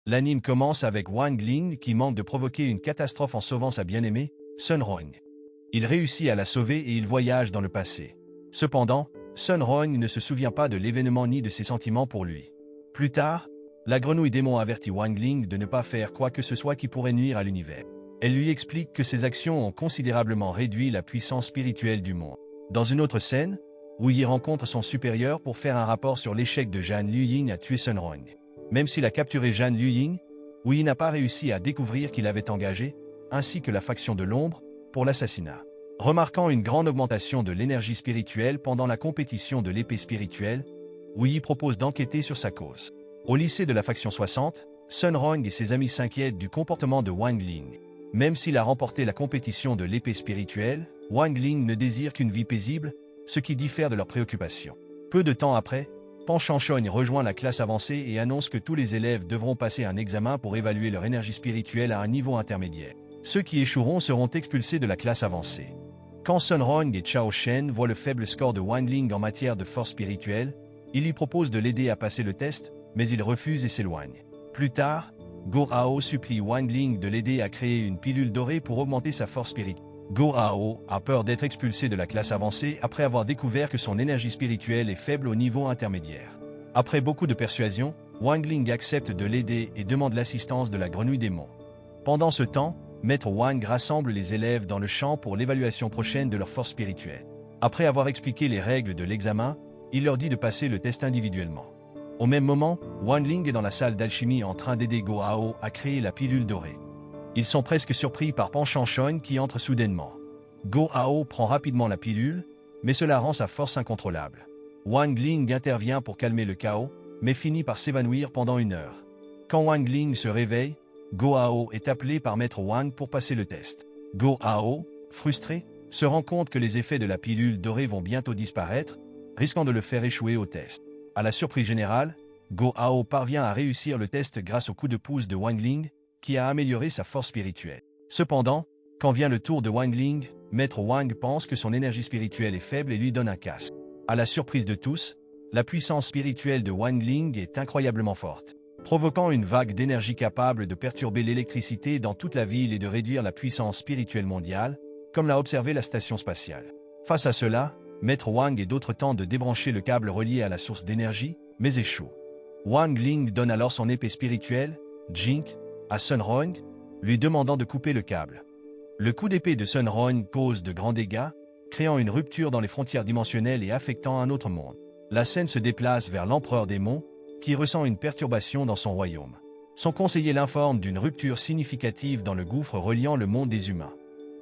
L'anime commence avec Wang Ling qui manque de provoquer une catastrophe en sauvant sa bien-aimée, Sun Rong. Il réussit à la sauver et il voyage dans le passé. Cependant, Sun Rong ne se souvient pas de l'événement ni de ses sentiments pour lui. Plus tard, la grenouille démon avertit Wang Ling de ne pas faire quoi que ce soit qui pourrait nuire à l'univers. Elle lui explique que ses actions ont considérablement réduit la puissance spirituelle du monde. Dans une autre scène, Wu Yi rencontre son supérieur pour faire un rapport sur l'échec de Zhan Luying à tuer Sun Rong. Même s'il a capturé Zhan Luying, Wu Yi n'a pas réussi à découvrir qu'il avait engagé, ainsi que la faction de l'ombre, pour l'assassinat. Remarquant une grande augmentation de l'énergie spirituelle pendant la compétition de l'épée spirituelle, Wu Yi propose d'enquêter sur sa cause. Au lycée de la faction 60, Sun Rong et ses amis s'inquiètent du comportement de Wang Ling. Même s'il a remporté la compétition de l'épée spirituelle, Wang Ling ne désire qu'une vie paisible, ce qui diffère de leurs préoccupations. Peu de temps après, Pan Chanchon rejoint la classe avancée et annonce que tous les élèves devront passer un examen pour évaluer leur énergie spirituelle à un niveau intermédiaire. Ceux qui échoueront seront expulsés de la classe avancée. Quand Sun Rong et Chao Shen voient le faible score de Wang Ling en matière de force spirituelle, ils lui proposent de l'aider à passer le test, mais il refuse et s'éloigne. Plus tard, Go Hao supplie Wang Ling de l'aider à créer une pilule dorée pour augmenter sa force spirituelle. Go Hao a peur d'être expulsé de la classe avancée après avoir découvert que son énergie spirituelle est faible au niveau intermédiaire. Après beaucoup de persuasion, Wang Ling accepte de l'aider et demande l'assistance de la grenouille démon. Pendant ce temps, Maître Wang rassemble les élèves dans le champ pour l'évaluation prochaine de leur force spirituelle. Après avoir expliqué les règles de l'examen, il leur dit de passer le test individuellement. Au même moment, Wang Ling est dans la salle d'alchimie en train d'aider Go Hao à créer la pilule dorée. Ils sont presque surpris par Pan Chanchon qui entre soudainement. Go Hao prend rapidement la pilule, mais cela rend sa force incontrôlable. Wang Ling intervient pour calmer le chaos, mais finit par s'évanouir pendant 1 heure. Quand Wang Ling se réveille, Go Hao est appelé par Maître Wang pour passer le test. Go Hao, frustré, se rend compte que les effets de la pilule dorée vont bientôt disparaître, risquant de le faire échouer au test. À la surprise générale, Go Hao parvient à réussir le test grâce au coup de pouce de Wang Ling, qui a amélioré sa force spirituelle. Cependant, quand vient le tour de Wang Ling, Maître Wang pense que son énergie spirituelle est faible et lui donne un casque. À la surprise de tous, la puissance spirituelle de Wang Ling est incroyablement forte, provoquant une vague d'énergie capable de perturber l'électricité dans toute la ville et de réduire la puissance spirituelle mondiale, comme l'a observé la station spatiale. Face à cela, Maître Wang et d'autres tentent de débrancher le câble relié à la source d'énergie, mais échouent. Wang Ling donne alors son épée spirituelle, Jink, à Sun Rong, lui demandant de couper le câble. Le coup d'épée de Sun Rong cause de grands dégâts, créant une rupture dans les frontières dimensionnelles et affectant un autre monde. La scène se déplace vers l'empereur démon, qui ressent une perturbation dans son royaume. Son conseiller l'informe d'une rupture significative dans le gouffre reliant le monde des humains.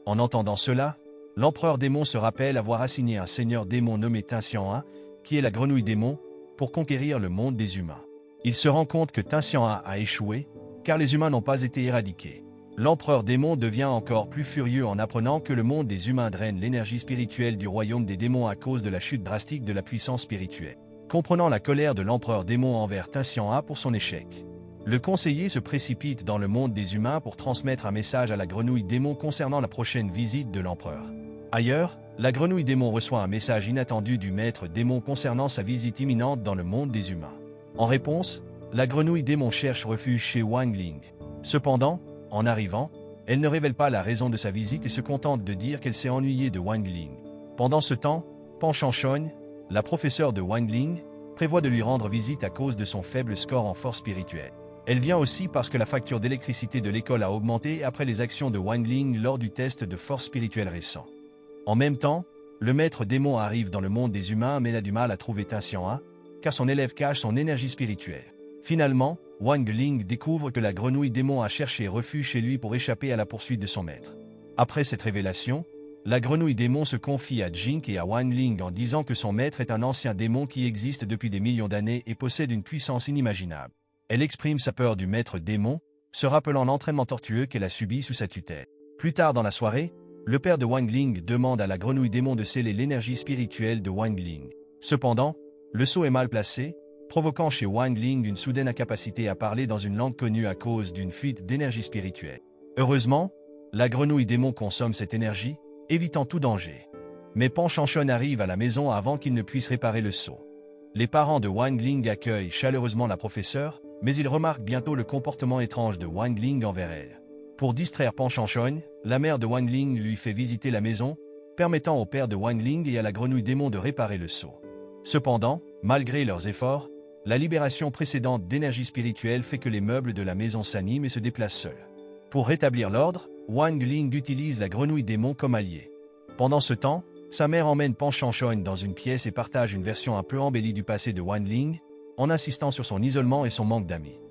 En entendant cela, l'empereur démon se rappelle avoir assigné un seigneur démon nommé Tinxian, qui est la grenouille démon, pour conquérir le monde des humains. Il se rend compte que Tinxian a échoué, car les humains n'ont pas été éradiqués. L'empereur démon devient encore plus furieux en apprenant que le monde des humains draine l'énergie spirituelle du royaume des démons à cause de la chute drastique de la puissance spirituelle. Comprenant la colère de l'empereur démon envers Tinxian pour son échec, le conseiller se précipite dans le monde des humains pour transmettre un message à la grenouille démon concernant la prochaine visite de l'empereur. Ailleurs, la grenouille démon reçoit un message inattendu du maître démon concernant sa visite imminente dans le monde des humains. En réponse, la grenouille démon cherche refuge chez Wang Ling. Cependant, en arrivant, elle ne révèle pas la raison de sa visite et se contente de dire qu'elle s'est ennuyée de Wang Ling. Pendant ce temps, Pan Chanchon, la professeure de Wang Ling, prévoit de lui rendre visite à cause de son faible score en force spirituelle. Elle vient aussi parce que la facture d'électricité de l'école a augmenté après les actions de Wang Ling lors du test de force spirituelle récent. En même temps, le maître démon arrive dans le monde des humains mais a du mal à trouver Tinxian, car son élève cache son énergie spirituelle. Finalement, Wang Ling découvre que la grenouille démon a cherché refuge chez lui pour échapper à la poursuite de son maître. Après cette révélation, la grenouille démon se confie à Jink et à Wang Ling en disant que son maître est un ancien démon qui existe depuis des millions d'années et possède une puissance inimaginable. Elle exprime sa peur du maître démon, se rappelant l'entraînement tortueux qu'elle a subi sous sa tutelle. Plus tard dans la soirée, le père de Wang Ling demande à la grenouille démon de sceller l'énergie spirituelle de Wang Ling. Cependant, le sceau est mal placé, provoquant chez Wang Ling une soudaine incapacité à parler dans une langue connue à cause d'une fuite d'énergie spirituelle. Heureusement, la grenouille démon consomme cette énergie, évitant tout danger. Mais Pan Chanchon arrive à la maison avant qu'il ne puisse réparer le sceau. Les parents de Wang Ling accueillent chaleureusement la professeure, mais il remarque bientôt le comportement étrange de Wang Ling envers elle. Pour distraire Pan Shanshan, la mère de Wang Ling lui fait visiter la maison, permettant au père de Wang Ling et à la grenouille démon de réparer le seau. Cependant, malgré leurs efforts, la libération précédente d'énergie spirituelle fait que les meubles de la maison s'animent et se déplacent seuls. Pour rétablir l'ordre, Wang Ling utilise la grenouille démon comme allié. Pendant ce temps, sa mère emmène Pan Shanshan dans une pièce et partage une version un peu embellie du passé de Wang Ling, en insistant sur son isolement et son manque d'amis.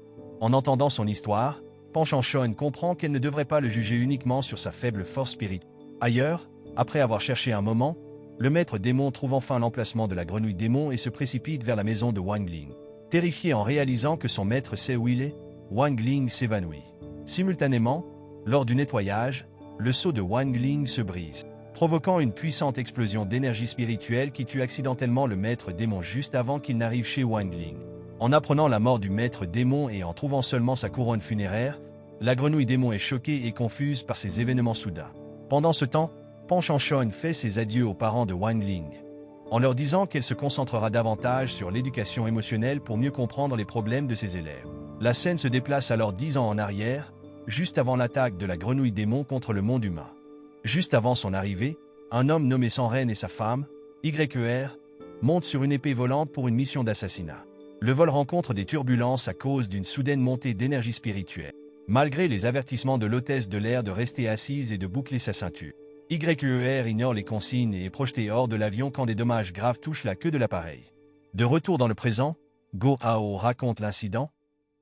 En entendant son histoire, Pan Shanshan comprend qu'elle ne devrait pas le juger uniquement sur sa faible force spirituelle. Ailleurs, après avoir cherché un moment, le maître démon trouve enfin l'emplacement de la grenouille démon et se précipite vers la maison de Wang Ling. Terrifié en réalisant que son maître sait où il est, Wang Ling s'évanouit. Simultanément, lors du nettoyage, le seau de Wang Ling se brise, provoquant une puissante explosion d'énergie spirituelle qui tue accidentellement le maître démon juste avant qu'il n'arrive chez Wang Ling. En apprenant la mort du maître démon et en trouvant seulement sa couronne funéraire, la grenouille démon est choquée et confuse par ces événements soudains. Pendant ce temps, Pan Shanshan fait ses adieux aux parents de Wang Ling, en leur disant qu'elle se concentrera davantage sur l'éducation émotionnelle pour mieux comprendre les problèmes de ses élèves. La scène se déplace alors 10 ans en arrière, juste avant l'attaque de la grenouille démon contre le monde humain. Juste avant son arrivée, un homme nommé Sanren et sa femme, YER, montent sur une épée volante pour une mission d'assassinat. Le vol rencontre des turbulences à cause d'une soudaine montée d'énergie spirituelle. Malgré les avertissements de l'hôtesse de l'air de rester assise et de boucler sa ceinture, YER ignore les consignes et est projeté hors de l'avion quand des dommages graves touchent la queue de l'appareil. De retour dans le présent, Go Hao raconte l'incident,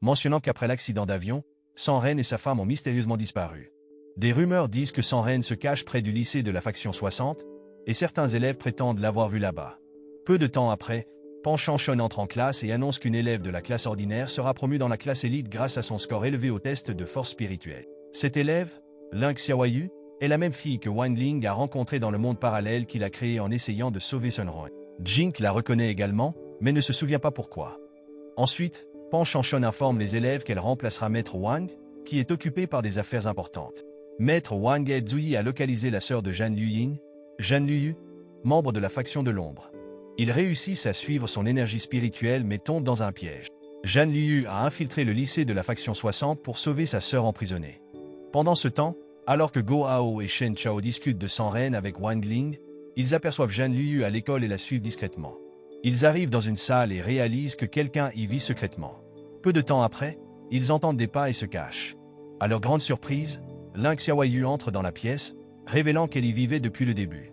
mentionnant qu'après l'accident d'avion, Sanren et sa femme ont mystérieusement disparu. Des rumeurs disent que Sanren se cache près du lycée de la faction 60, et certains élèves prétendent l'avoir vu là-bas. Peu de temps après, Pan Shanshan entre en classe et annonce qu'une élève de la classe ordinaire sera promue dans la classe élite grâce à son score élevé au test de force spirituelle. Cette élève, Ling Xiaoyu, est la même fille que Wang Ling a rencontrée dans le monde parallèle qu'il a créé en essayant de sauver Sun Ron. Jink la reconnaît également, mais ne se souvient pas pourquoi. Ensuite, Pan Shanshan informe les élèves qu'elle remplacera Maître Wang, qui est occupé par des affaires importantes. Maître Wang aide Zui à localiser la sœur de Zhan Luying, Zhan Luyu, membre de la faction de l'ombre. Ils réussissent à suivre son énergie spirituelle mais tombent dans un piège. Zhan Luyu a infiltré le lycée de la faction 60 pour sauver sa sœur emprisonnée. Pendant ce temps, alors que Go Hao et Shen Chao discutent de Sanren avec Wang Ling, ils aperçoivent Zhan Luyu à l'école et la suivent discrètement. Ils arrivent dans une salle et réalisent que quelqu'un y vit secrètement. Peu de temps après, ils entendent des pas et se cachent. À leur grande surprise, Ling Xiaoyu entre dans la pièce, révélant qu'elle y vivait depuis le début.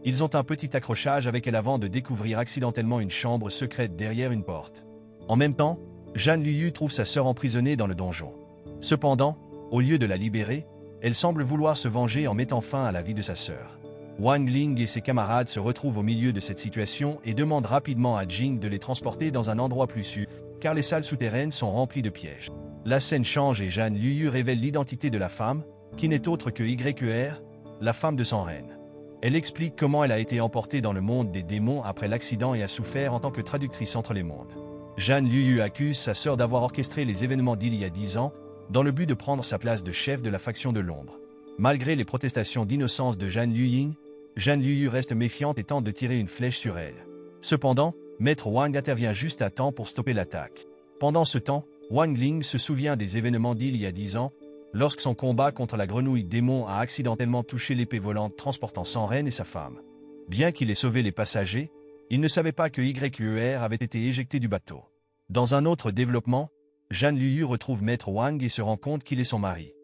Ils ont un petit accrochage avec elle avant de découvrir accidentellement une chambre secrète derrière une porte. En même temps, Zhan Luyu trouve sa sœur emprisonnée dans le donjon. Cependant, au lieu de la libérer, elle semble vouloir se venger en mettant fin à la vie de sa sœur. Wang Ling et ses camarades se retrouvent au milieu de cette situation et demandent rapidement à Jing de les transporter dans un endroit plus sûr, car les salles souterraines sont remplies de pièges. La scène change et Zhan Luyu révèle l'identité de la femme, qui n'est autre que YER, la femme de Sanren. Elle explique comment elle a été emportée dans le monde des démons après l'accident et a souffert en tant que traductrice entre les mondes. Zhan Luyu accuse sa sœur d'avoir orchestré les événements d'il y a 10 ans, dans le but de prendre sa place de chef de la faction de l'ombre. Malgré les protestations d'innocence de Zhan Luying, Zhan Luyu reste méfiante et tente de tirer une flèche sur elle. Cependant, Maître Wang intervient juste à temps pour stopper l'attaque. Pendant ce temps, Wang Ling se souvient des événements d'il y a 10 ans, lorsque son combat contre la grenouille démon a accidentellement touché l'épée volante transportant Sanren et sa femme. Bien qu'il ait sauvé les passagers, il ne savait pas que YER avait été éjecté du bateau. Dans un autre développement, Zhan Luyu retrouve Maître Wang et se rend compte qu'il est son mari.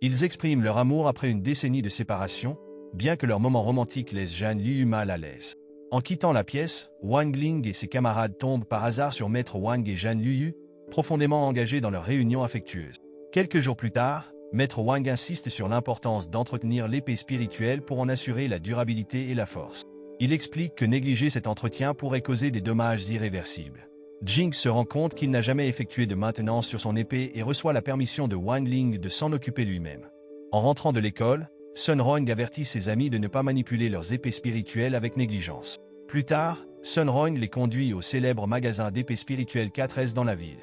Ils expriment leur amour après une décennie de séparation, bien que leur moment romantique laisse Zhan Luyu mal à l'aise. En quittant la pièce, Wang Ling et ses camarades tombent par hasard sur Maître Wang et Zhan Luyu, profondément engagés dans leur réunion affectueuse. Quelques jours plus tard, Maître Wang insiste sur l'importance d'entretenir l'épée spirituelle pour en assurer la durabilité et la force. Il explique que négliger cet entretien pourrait causer des dommages irréversibles. Jing se rend compte qu'il n'a jamais effectué de maintenance sur son épée et reçoit la permission de Wang Ling de s'en occuper lui-même. En rentrant de l'école, Sun Ron avertit ses amis de ne pas manipuler leurs épées spirituelles avec négligence. Plus tard, Sun Ron les conduit au célèbre magasin d'épées spirituelles 4S dans la ville.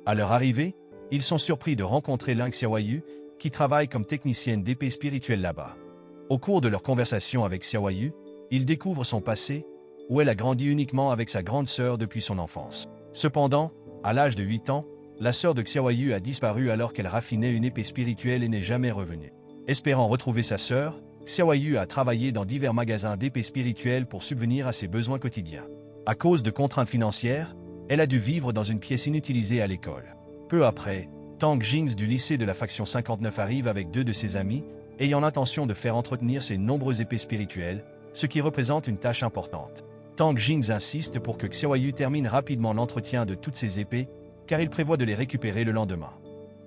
À leur arrivée, ils sont surpris de rencontrer Ling Xiaoyu, qui travaille comme technicienne d'épées spirituelles là-bas. Au cours de leur conversation avec Xiaoyu, ils découvrent son passé, où elle a grandi uniquement avec sa grande sœur depuis son enfance. Cependant, à l'âge de 8 ans, la sœur de Xiaoyu a disparu alors qu'elle raffinait une épée spirituelle et n'est jamais revenue. Espérant retrouver sa sœur, Xiaoyu a travaillé dans divers magasins d'épées spirituelles pour subvenir à ses besoins quotidiens. À cause de contraintes financières, elle a dû vivre dans une pièce inutilisée à l'école. Peu après, Tang Jings du lycée de la faction 59 arrive avec 2 de ses amis, ayant l'intention de faire entretenir ses nombreuses épées spirituelles, ce qui représente une tâche importante. Tang Jings insiste pour que Xiaoyu termine rapidement l'entretien de toutes ses épées, car il prévoit de les récupérer le lendemain.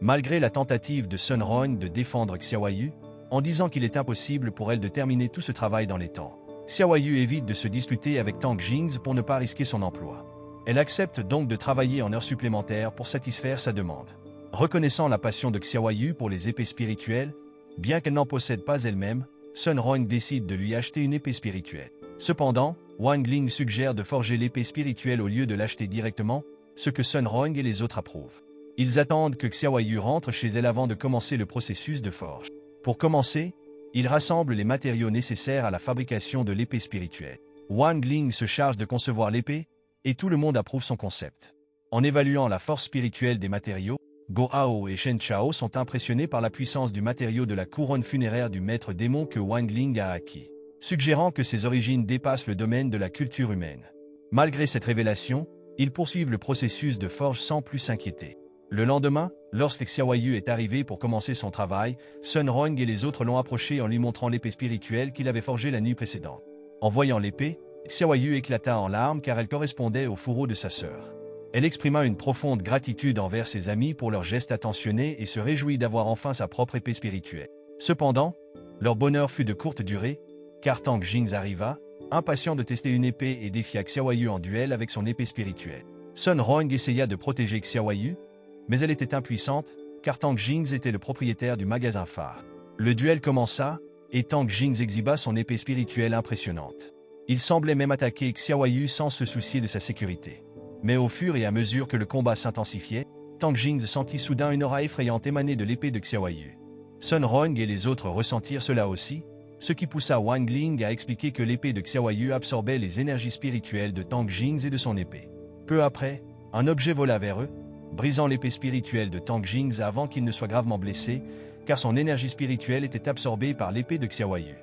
Malgré la tentative de Sun Hong de défendre Xiaoyu, en disant qu'il est impossible pour elle de terminer tout ce travail dans les temps, Xiaoyu évite de se disputer avec Tang Jings pour ne pas risquer son emploi. Elle accepte donc de travailler en heures supplémentaires pour satisfaire sa demande. Reconnaissant la passion de Xiaoyu pour les épées spirituelles, bien qu'elle n'en possède pas elle-même, Sun Hong décide de lui acheter une épée spirituelle. Cependant, Wang Ling suggère de forger l'épée spirituelle au lieu de l'acheter directement, ce que Sun Hong et les autres approuvent. Ils attendent que Xiaoyu rentre chez elle avant de commencer le processus de forge. Pour commencer, ils rassemblent les matériaux nécessaires à la fabrication de l'épée spirituelle. Wang Ling se charge de concevoir l'épée, et tout le monde approuve son concept. En évaluant la force spirituelle des matériaux, Go Hao et Shen Chao sont impressionnés par la puissance du matériau de la couronne funéraire du maître démon que Wang Ling a acquis, suggérant que ses origines dépassent le domaine de la culture humaine. Malgré cette révélation, ils poursuivent le processus de forge sans plus s'inquiéter. Le lendemain, lorsque Xiaoyu est arrivé pour commencer son travail, Sun Hong et les autres l'ont approché en lui montrant l'épée spirituelle qu'il avait forgée la nuit précédente. En voyant l'épée, Xiaoyu éclata en larmes car elle correspondait au fourreau de sa sœur. Elle exprima une profonde gratitude envers ses amis pour leur geste attentionné et se réjouit d'avoir enfin sa propre épée spirituelle. Cependant, leur bonheur fut de courte durée, car Tang Jings arriva, impatient de tester une épée et défia Xiaoyu en duel avec son épée spirituelle. Sun Hong essaya de protéger Xiaoyu, mais elle était impuissante, car Tang Jings était le propriétaire du magasin phare. Le duel commença, et Tang Jings exhiba son épée spirituelle impressionnante. Il semblait même attaquer Xiaoyu sans se soucier de sa sécurité. Mais au fur et à mesure que le combat s'intensifiait, Tang Jings sentit soudain une aura effrayante émaner de l'épée de Xiaoyu. Sun Hong et les autres ressentirent cela aussi, ce qui poussa Wang Ling à expliquer que l'épée de Xiaoyu absorbait les énergies spirituelles de Tang Jings et de son épée. Peu après, un objet vola vers eux, brisant l'épée spirituelle de Tang Jings avant qu'il ne soit gravement blessé, car son énergie spirituelle était absorbée par l'épée de Xiaoyu.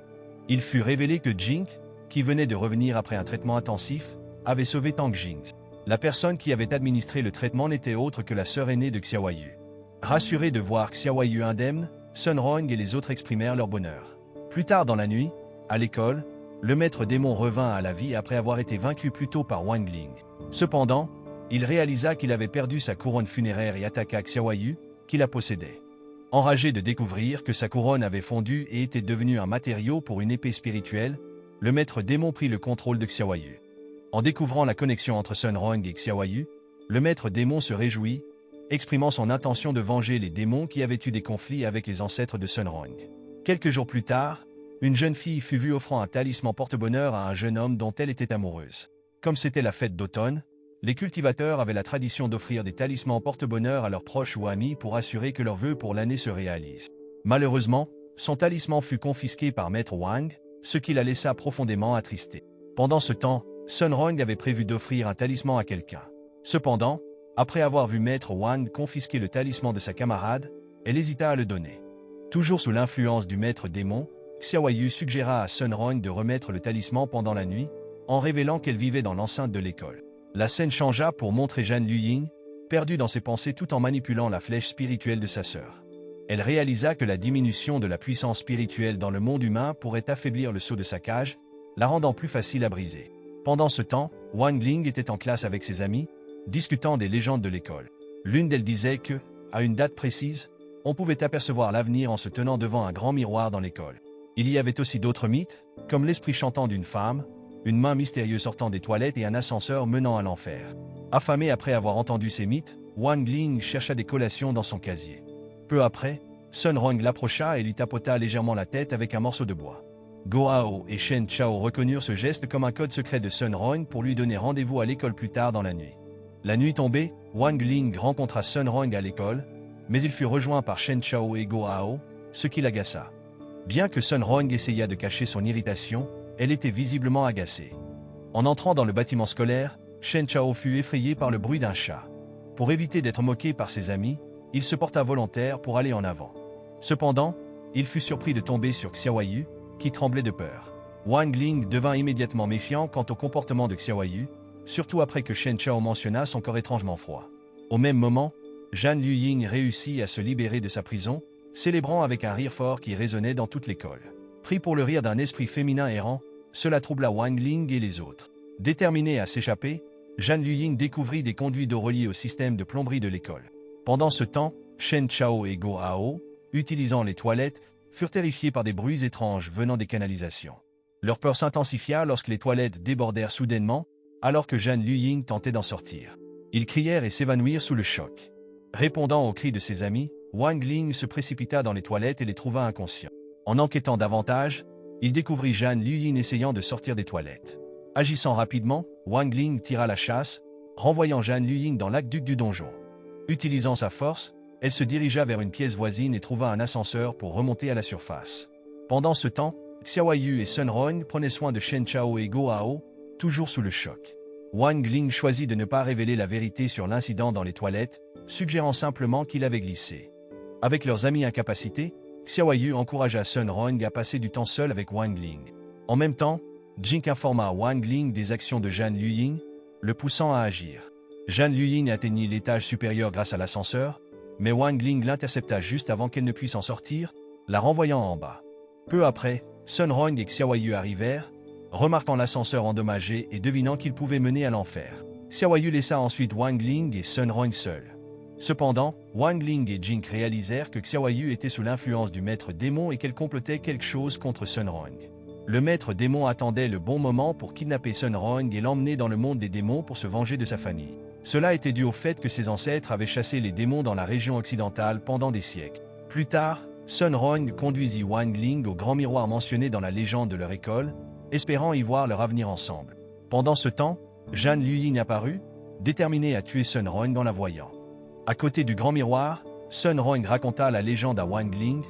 Il fut révélé que Jing, qui venait de revenir après un traitement intensif, avait sauvé Tang Jings. La personne qui avait administré le traitement n'était autre que la sœur aînée de Xiaoyu. Rassurés de voir Xiaoyu indemne, Sun Hong et les autres exprimèrent leur bonheur. Plus tard dans la nuit, à l'école, le maître démon revint à la vie après avoir été vaincu plus tôt par Wang Ling. Cependant, il réalisa qu'il avait perdu sa couronne funéraire et attaqua Xiaoyu, qui la possédait. Enragé de découvrir que sa couronne avait fondu et était devenue un matériau pour une épée spirituelle, le maître démon prit le contrôle de Xiaoyu. En découvrant la connexion entre Sun Hong et Xiaoyu, le maître démon se réjouit, exprimant son intention de venger les démons qui avaient eu des conflits avec les ancêtres de Sun Hong. Quelques jours plus tard, une jeune fille fut vue offrant un talisman porte-bonheur à un jeune homme dont elle était amoureuse. Comme c'était la fête d'automne, les cultivateurs avaient la tradition d'offrir des talismans porte-bonheur à leurs proches ou amis pour assurer que leurs vœux pour l'année se réalisent. Malheureusement, son talisman fut confisqué par Maître Wang, ce qui la laissa profondément attristée. Pendant ce temps, Sun Hong avait prévu d'offrir un talisman à quelqu'un. Cependant, après avoir vu Maître Wang confisquer le talisman de sa camarade, elle hésita à le donner. Toujours sous l'influence du maître démon, Xiaoyu suggéra à Sun Hong de remettre le talisman pendant la nuit, en révélant qu'elle vivait dans l'enceinte de l'école. La scène changea pour montrer Jeanne Luying, perdue dans ses pensées tout en manipulant la flèche spirituelle de sa sœur. Elle réalisa que la diminution de la puissance spirituelle dans le monde humain pourrait affaiblir le sceau de sa cage, la rendant plus facile à briser. Pendant ce temps, Wang Ling était en classe avec ses amis, discutant des légendes de l'école. L'une d'elles disait que, à une date précise, on pouvait apercevoir l'avenir en se tenant devant un grand miroir dans l'école. Il y avait aussi d'autres mythes, comme l'esprit chantant d'une femme, une main mystérieuse sortant des toilettes et un ascenseur menant à l'enfer. Affamé après avoir entendu ces mythes, Wang Ling chercha des collations dans son casier. Peu après, Sun Hong l'approcha et lui tapota légèrement la tête avec un morceau de bois. Go Hao et Shen Chao reconnurent ce geste comme un code secret de Sun Hong pour lui donner rendez-vous à l'école plus tard dans la nuit. La nuit tombée, Wang Ling rencontra Sun Hong à l'école, mais il fut rejoint par Shen Chao et Go Hao, ce qui l'agaça. Bien que Sun Hong essaya de cacher son irritation, elle était visiblement agacée. En entrant dans le bâtiment scolaire, Shen Chao fut effrayé par le bruit d'un chat. Pour éviter d'être moqué par ses amis, il se porta volontaire pour aller en avant. Cependant, il fut surpris de tomber sur Xiaoyu, qui tremblait de peur. Wang Ling devint immédiatement méfiant quant au comportement de Xiaoyu, surtout après que Shen Chao mentionna son corps étrangement froid. Au même moment, Zhan Luying réussit à se libérer de sa prison, célébrant avec un rire fort qui résonnait dans toute l'école. Pris pour le rire d'un esprit féminin errant, cela troubla Wang Ling et les autres. Déterminé à s'échapper, Zhan Luying découvrit des conduits d'eau reliés au système de plomberie de l'école. Pendant ce temps, Shen Chao et Go Hao, utilisant les toilettes, furent terrifiés par des bruits étranges venant des canalisations. Leur peur s'intensifia lorsque les toilettes débordèrent soudainement, alors que Zhan Luying tentait d'en sortir. Ils crièrent et s'évanouirent sous le choc. Répondant aux cris de ses amis, Wang Ling se précipita dans les toilettes et les trouva inconscients. En enquêtant davantage, il découvrit Zhan Luying essayant de sortir des toilettes. Agissant rapidement, Wang Ling tira la chasse, renvoyant Zhan Luying dans l'aqueduc du donjon. Utilisant sa force, elle se dirigea vers une pièce voisine et trouva un ascenseur pour remonter à la surface. Pendant ce temps, Xiaoyu et Sun Rong prenaient soin de Shen Chao et Go Hao, toujours sous le choc. Wang Ling choisit de ne pas révéler la vérité sur l'incident dans les toilettes, suggérant simplement qu'il avait glissé. Avec leurs amis incapacités, Xiaoyu encouragea Sun Rong à passer du temps seul avec Wang Ling. En même temps, Jing informa Wang Ling des actions de Zhan Luying, le poussant à agir. Zhan Luying atteignit l'étage supérieur grâce à l'ascenseur, mais Wang Ling l'intercepta juste avant qu'elle ne puisse en sortir, la renvoyant en bas. Peu après, Sun Rong et Xiaoyu arrivèrent, remarquant l'ascenseur endommagé et devinant qu'il pouvait mener à l'enfer. Xiaoyu laissa ensuite Wang Ling et Sun Rong seuls. Cependant, Wang Ling et Jing réalisèrent que Xiaoyu était sous l'influence du maître démon et qu'elle complotait quelque chose contre Sun Rong. Le maître démon attendait le bon moment pour kidnapper Sun Rong et l'emmener dans le monde des démons pour se venger de sa famille. Cela était dû au fait que ses ancêtres avaient chassé les démons dans la région occidentale pendant des siècles. Plus tard, Sun Rong conduisit Wang Ling au grand miroir mentionné dans la légende de leur école, espérant y voir leur avenir ensemble. Pendant ce temps, Zhan Luying apparut, déterminé à tuer Sun Rong en la voyant. À côté du grand miroir, Sun Rong raconta la légende à Wang Ling,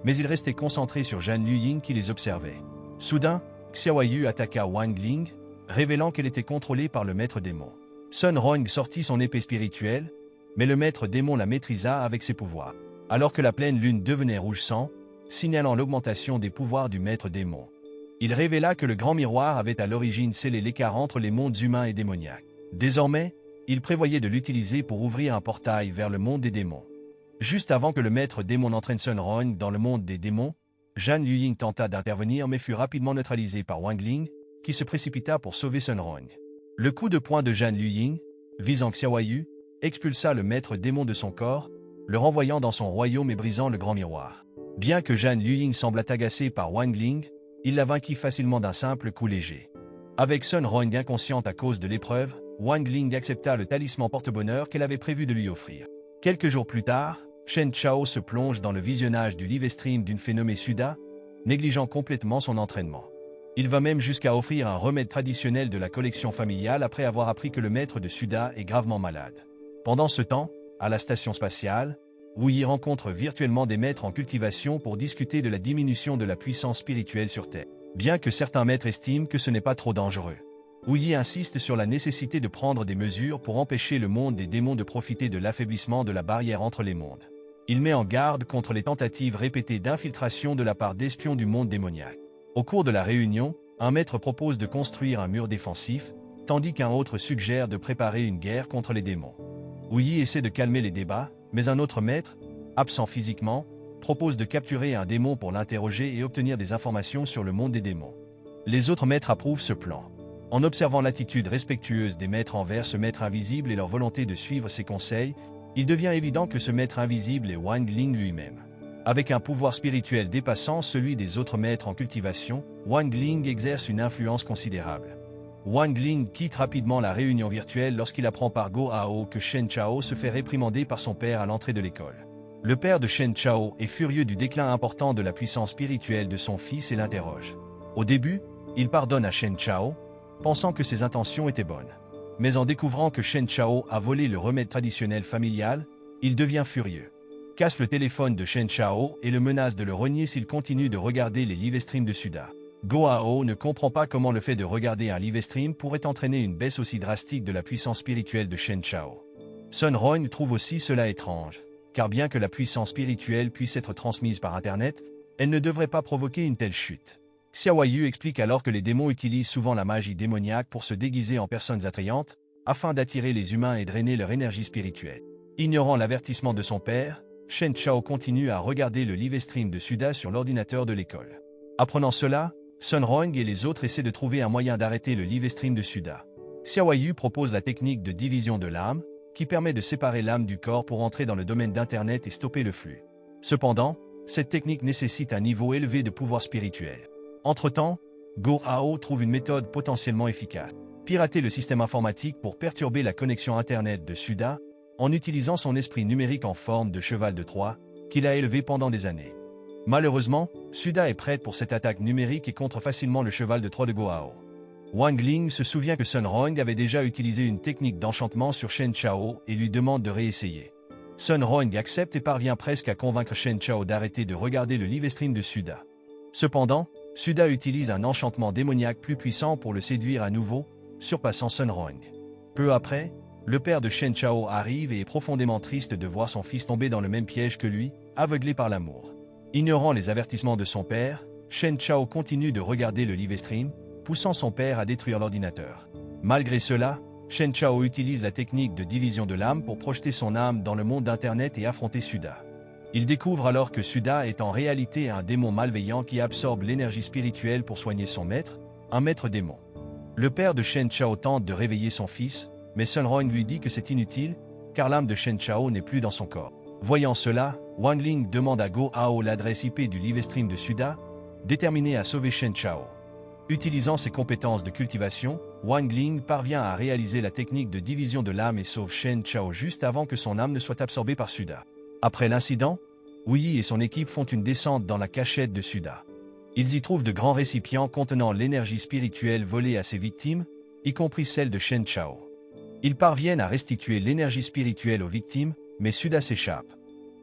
mais il restait concentré sur Zhan Luying qui les observait. Soudain, Xiaoyu attaqua Wang Ling, révélant qu'elle était contrôlée par le maître démon. Sun Rong sortit son épée spirituelle, mais le maître démon la maîtrisa avec ses pouvoirs. Alors que la pleine lune devenait rouge sang, signalant l'augmentation des pouvoirs du maître démon. Il révéla que le grand miroir avait à l'origine scellé l'écart entre les mondes humains et démoniaques. Désormais, il prévoyait de l'utiliser pour ouvrir un portail vers le monde des démons. Juste avant que le maître démon n'entraîne Sun Rong dans le monde des démons, Zhan Luying tenta d'intervenir mais fut rapidement neutralisé par Wang Ling, qui se précipita pour sauver Sun Rong. Le coup de poing de Zhan Luying, visant Xiaoyu, expulsa le maître démon de son corps, le renvoyant dans son royaume et brisant le grand miroir. Bien que Zhan Luying sembla agacé par Wang Ling, il la vainquit facilement d'un simple coup léger. Avec Sun Rong inconsciente à cause de l'épreuve, Wang Ling accepta le talisman porte-bonheur qu'elle avait prévu de lui offrir. Quelques jours plus tard, Shen Chao se plonge dans le visionnage du live stream d'une fée nommée Suda, négligeant complètement son entraînement. Il va même jusqu'à offrir un remède traditionnel de la collection familiale après avoir appris que le maître de Suda est gravement malade. Pendant ce temps, à la station spatiale, Wu Yi rencontre virtuellement des maîtres en cultivation pour discuter de la diminution de la puissance spirituelle sur Terre. Bien que certains maîtres estiment que ce n'est pas trop dangereux. Wu Yi insiste sur la nécessité de prendre des mesures pour empêcher le monde des démons de profiter de l'affaiblissement de la barrière entre les mondes. Il met en garde contre les tentatives répétées d'infiltration de la part d'espions du monde démoniaque. Au cours de la réunion, un maître propose de construire un mur défensif, tandis qu'un autre suggère de préparer une guerre contre les démons. Wu Yi essaie de calmer les débats, mais un autre maître, absent physiquement, propose de capturer un démon pour l'interroger et obtenir des informations sur le monde des démons. Les autres maîtres approuvent ce plan. En observant l'attitude respectueuse des maîtres envers ce maître invisible et leur volonté de suivre ses conseils, il devient évident que ce maître invisible est Wang Ling lui-même. Avec un pouvoir spirituel dépassant celui des autres maîtres en cultivation, Wang Ling exerce une influence considérable. Wang Ling quitte rapidement la réunion virtuelle lorsqu'il apprend par Go Hao que Shen Chao se fait réprimander par son père à l'entrée de l'école. Le père de Shen Chao est furieux du déclin important de la puissance spirituelle de son fils et l'interroge. Au début, il pardonne à Shen Chao, pensant que ses intentions étaient bonnes. Mais en découvrant que Shen Chao a volé le remède traditionnel familial, il devient furieux. Casse le téléphone de Shen Chao et le menace de le renier s'il continue de regarder les live streams de Suda. Go Hao ne comprend pas comment le fait de regarder un live stream pourrait entraîner une baisse aussi drastique de la puissance spirituelle de Shen Chao. Sun Roing trouve aussi cela étrange, car bien que la puissance spirituelle puisse être transmise par Internet, elle ne devrait pas provoquer une telle chute. Xiao Yu explique alors que les démons utilisent souvent la magie démoniaque pour se déguiser en personnes attrayantes, afin d'attirer les humains et drainer leur énergie spirituelle. Ignorant l'avertissement de son père, Shen Chao continue à regarder le live stream de Suda sur l'ordinateur de l'école. Apprenant cela, Sun Roing et les autres essaient de trouver un moyen d'arrêter le live stream de Suda. Xiao Yu propose la technique de division de l'âme, qui permet de séparer l'âme du corps pour entrer dans le domaine d'Internet et stopper le flux. Cependant, cette technique nécessite un niveau élevé de pouvoir spirituel. Entre-temps, Go Hao trouve une méthode potentiellement efficace. Pirater le système informatique pour perturber la connexion Internet de Suda, en utilisant son esprit numérique en forme de cheval de Troie, qu'il a élevé pendant des années. Malheureusement, Suda est prête pour cette attaque numérique et contre facilement le cheval de Troie de Go Hao. Wang Ling se souvient que Sun Roing avait déjà utilisé une technique d'enchantement sur Shen Chao et lui demande de réessayer. Sun Roing accepte et parvient presque à convaincre Shen Chao d'arrêter de regarder le live stream de Suda. Cependant, Suda utilise un enchantement démoniaque plus puissant pour le séduire à nouveau, surpassant Sun Roing. Peu après, le père de Shen Chao arrive et est profondément triste de voir son fils tomber dans le même piège que lui, aveuglé par l'amour. Ignorant les avertissements de son père, Shen Chao continue de regarder le live stream, poussant son père à détruire l'ordinateur. Malgré cela, Shen Chao utilise la technique de division de l'âme pour projeter son âme dans le monde d'Internet et affronter Suda. Il découvre alors que Suda est en réalité un démon malveillant qui absorbe l'énergie spirituelle pour soigner son maître, un maître démon. Le père de Shen Chao tente de réveiller son fils, mais Sun Roing lui dit que c'est inutile, car l'âme de Shen Chao n'est plus dans son corps. Voyant cela, Wang Ling demande à Go Hao l'adresse IP du live stream de Suda, déterminé à sauver Shen Chao. Utilisant ses compétences de cultivation, Wang Ling parvient à réaliser la technique de division de l'âme et sauve Shen Chao juste avant que son âme ne soit absorbée par Suda. Après l'incident, Wu Yi et son équipe font une descente dans la cachette de Suda. Ils y trouvent de grands récipients contenant l'énergie spirituelle volée à ses victimes, y compris celle de Shen Chao. Ils parviennent à restituer l'énergie spirituelle aux victimes, mais Suda s'échappe.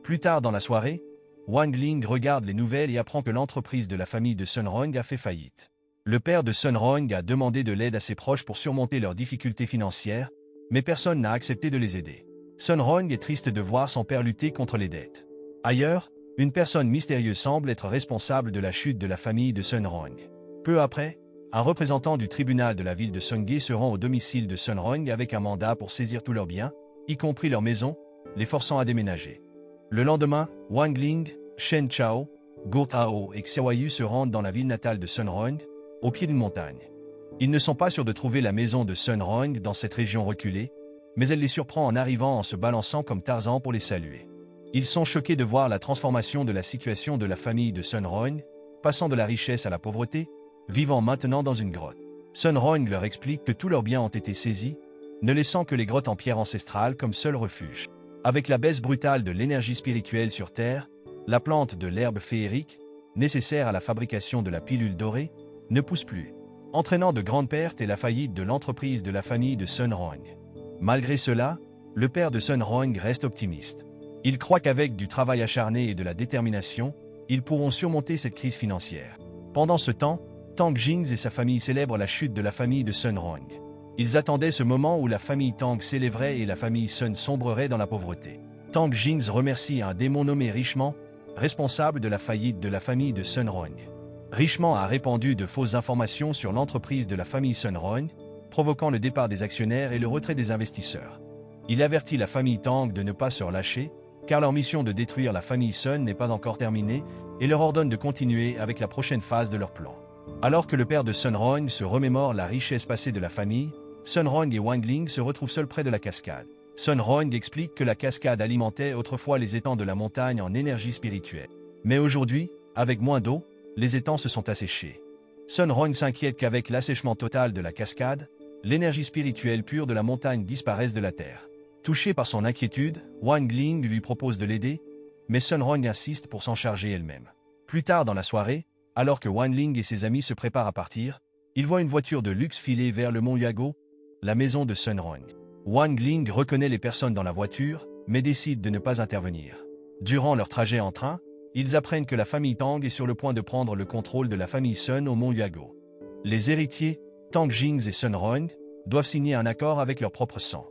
Plus tard dans la soirée, Wang Ling regarde les nouvelles et apprend que l'entreprise de la famille de Sun Roing a fait faillite. Le père de Sun Roing a demandé de l'aide à ses proches pour surmonter leurs difficultés financières, mais personne n'a accepté de les aider. Sun Roing est triste de voir son père lutter contre les dettes. Ailleurs, une personne mystérieuse semble être responsable de la chute de la famille de Sun Roing. Peu après, un représentant du tribunal de la ville de Songye se rend au domicile de Sun Roing avec un mandat pour saisir tous leurs biens, y compris leur maison, les forçant à déménager. Le lendemain, Wang Ling, Shen Chao, Go Hao et Xiao Yu se rendent dans la ville natale de Sun Roing, au pied d'une montagne. Ils ne sont pas sûrs de trouver la maison de Sun Roing dans cette région reculée, mais elle les surprend en arrivant en se balançant comme Tarzan pour les saluer. Ils sont choqués de voir la transformation de la situation de la famille de Sun Roing, passant de la richesse à la pauvreté, vivant maintenant dans une grotte. Sun Roing leur explique que tous leurs biens ont été saisis, ne laissant que les grottes en pierre ancestrale comme seul refuge. Avec la baisse brutale de l'énergie spirituelle sur Terre, la plante de l'herbe féerique, nécessaire à la fabrication de la pilule dorée, ne pousse plus, entraînant de grandes pertes et la faillite de l'entreprise de la famille de Sun Roing. Malgré cela, le père de Sun Roing reste optimiste. Il croit qu'avec du travail acharné et de la détermination, ils pourront surmonter cette crise financière. Pendant ce temps, Tang Jings et sa famille célèbrent la chute de la famille de Sun Roing. Ils attendaient ce moment où la famille Tang s'élèverait et la famille Sun sombrerait dans la pauvreté. Tang Jings remercie un démon nommé Richement, responsable de la faillite de la famille de Sun Roing. Richement a répandu de fausses informations sur l'entreprise de la famille Sun Roing, provoquant le départ des actionnaires et le retrait des investisseurs. Il avertit la famille Tang de ne pas se relâcher, car leur mission de détruire la famille Sun n'est pas encore terminée, et leur ordonne de continuer avec la prochaine phase de leur plan. Alors que le père de Sun Roing se remémore la richesse passée de la famille, Sun Roing et Wang Ling se retrouvent seuls près de la cascade. Sun Roing explique que la cascade alimentait autrefois les étangs de la montagne en énergie spirituelle. Mais aujourd'hui, avec moins d'eau, les étangs se sont asséchés. Sun Roing s'inquiète qu'avec l'assèchement total de la cascade, l'énergie spirituelle pure de la montagne disparaisse de la terre. Touché par son inquiétude, Wang Ling lui propose de l'aider, mais Sun Roing insiste pour s'en charger elle-même. Plus tard dans la soirée, alors que Wang Ling et ses amis se préparent à partir, ils voient une voiture de luxe filer vers le mont Yago, la maison de Sun Roing. Wang Ling reconnaît les personnes dans la voiture, mais décide de ne pas intervenir. Durant leur trajet en train, ils apprennent que la famille Tang est sur le point de prendre le contrôle de la famille Sun au mont Yago. Les héritiers, Tang Jings et Sun Roing, doivent signer un accord avec leur propre sang.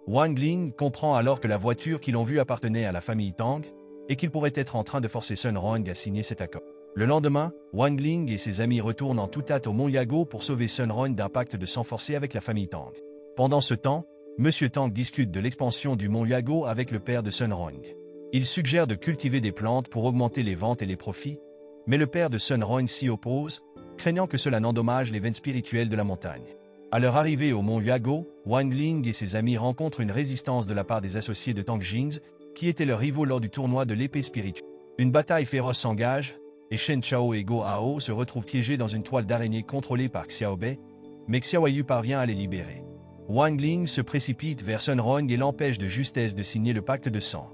Wang Ling comprend alors que la voiture qu'ils ont vue appartenait à la famille Tang et qu'il pourrait être en train de forcer Sun Rong à signer cet accord. Le lendemain, Wang Ling et ses amis retournent en toute hâte au Mont Yago pour sauver Sun Rong d'un pacte de sang forcé avec la famille Tang. Pendant ce temps, Monsieur Tang discute de l'expansion du Mont Yago avec le père de Sun Rong. Il suggère de cultiver des plantes pour augmenter les ventes et les profits, mais le père de Sun Rong s'y oppose, craignant que cela n'endommage les veines spirituelles de la montagne. À leur arrivée au Mont Yago, Wang Ling et ses amis rencontrent une résistance de la part des associés de Tang Jings, qui étaient leurs rivaux lors du tournoi de l'épée spirituelle. Une bataille féroce s'engage, et Shen Chao et Go Hao se retrouvent piégés dans une toile d'araignée contrôlée par Xiao Bei, mais Xiao Yu parvient à les libérer. Wang Ling se précipite vers Sun Rong et l'empêche de justesse de signer le pacte de sang.